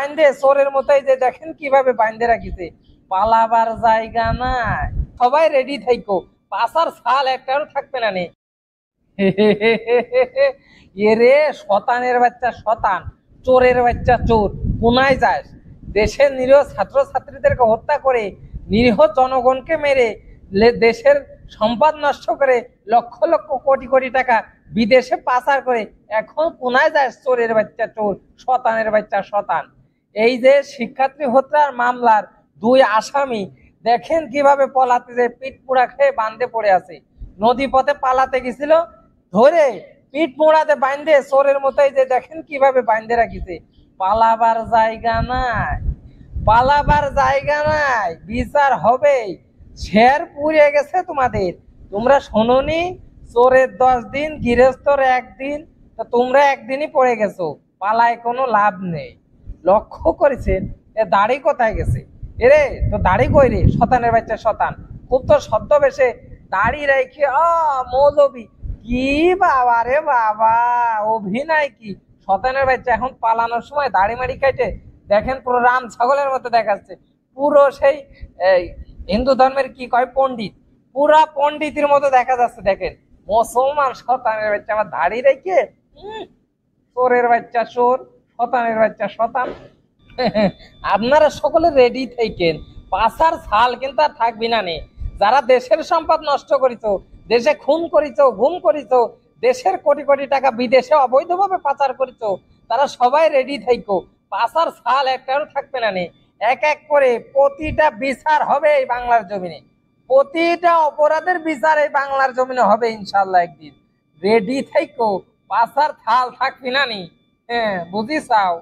বাইন্ধে চোরের মতোই যে দেখেন কিভাবে বাইন্ধে রাখিছে, পালাবার জায়গা নাই। সবাই রেডি থাইকো, পাশার ছাল একটাও থাকবে না নে। এরে শতানের বাচ্চা শতান, চোরের বাচ্চা চোর, কোনায় যাস? দেশের নিরীহ ছাত্র ছাত্রীদেরকে হত্যা করে, নিরীহ জনগণকে মেরে, দেশের সম্পদ নষ্ট করে, লক্ষ লক্ষ কোটি কোটি টাকা বিদেশে পাচার করে, এখন কোনায় যাস? চোরের বাচ্চা চোর, শতানের বাচ্চা শতান। এই যে শিক্ষার্থী হত্যার মামলার দুই আসামি দেখেন কিভাবে পলাতে, যে পিঠ পোড়া খেয়ে বান্ধে পড়ে আছে। নদী পথে পালাতে গেছিল, ধরে পিঠ মোড়াতে বাইন্ধে চোরের মতোই যে দেখেন কিভাবে বাইন্ধে রাখিছে, পালাবার জায়গা নাই, পালাবার জায়গা নাই। বিচার হবে, শের পুড়ে গেছে তোমাদের। তোমরা শোনোনি, চোরের 10 দিন, গৃহস্থর 1 দিন, তা তোমরা 1 দিনই পড়ে গেছো। পালায় কোনো লাভ নেই। লক্ষ্য করেছেন এ দাড়ি কোথায় গেছে? এরে তো দাড়ি কই রে, শতানের বাচ্চা শতান, খুব তো ছদ্মবেশে দাড়ি রেখে মৌলবি, কি বাবা রে বাবা, অভিনয় কি! শতানের বাচ্চা এখন পালানোর সময় দাড়ি মাড়ি কেটে দেখেন পুরো রাম ছাগলের মতো দেখাচ্ছে। পুরো সেই হিন্দু ধর্মের কি কয় পণ্ডিত, পুরা পণ্ডিতের মতো দেখা যাচ্ছে। দেখেন মুসলমান শতানের বাচ্চা আমার দাড়ি রেখে, চোরের বাচ্চা চোর, শতানের বাচ্চা শতান। আপনারা সকলে রেডি থাকেন, পাছার ছাল কিন্তু আর থাকবি না নে। যারা দেশের সম্পদ নষ্ট করিত, দেশে খুন করিত, গুম করিত, দেশের কোটি কোটি টাকা বিদেশে অবৈধভাবে পাচার করিত, তারা সবাই রেডি থাইকো, পাছার ছাল একটাও থাকবে না নে। এক এক করে প্রতিটা বিচার হবে এই বাংলার জমিনে, প্রতিটা অপরাধের বিচার এই বাংলার জমিনে হবে ইনশাল্লাহ একদিন। রেডি থাইকো, পাছার থাল থাকবি না নি। হ্যাঁ, বুঝিসাও?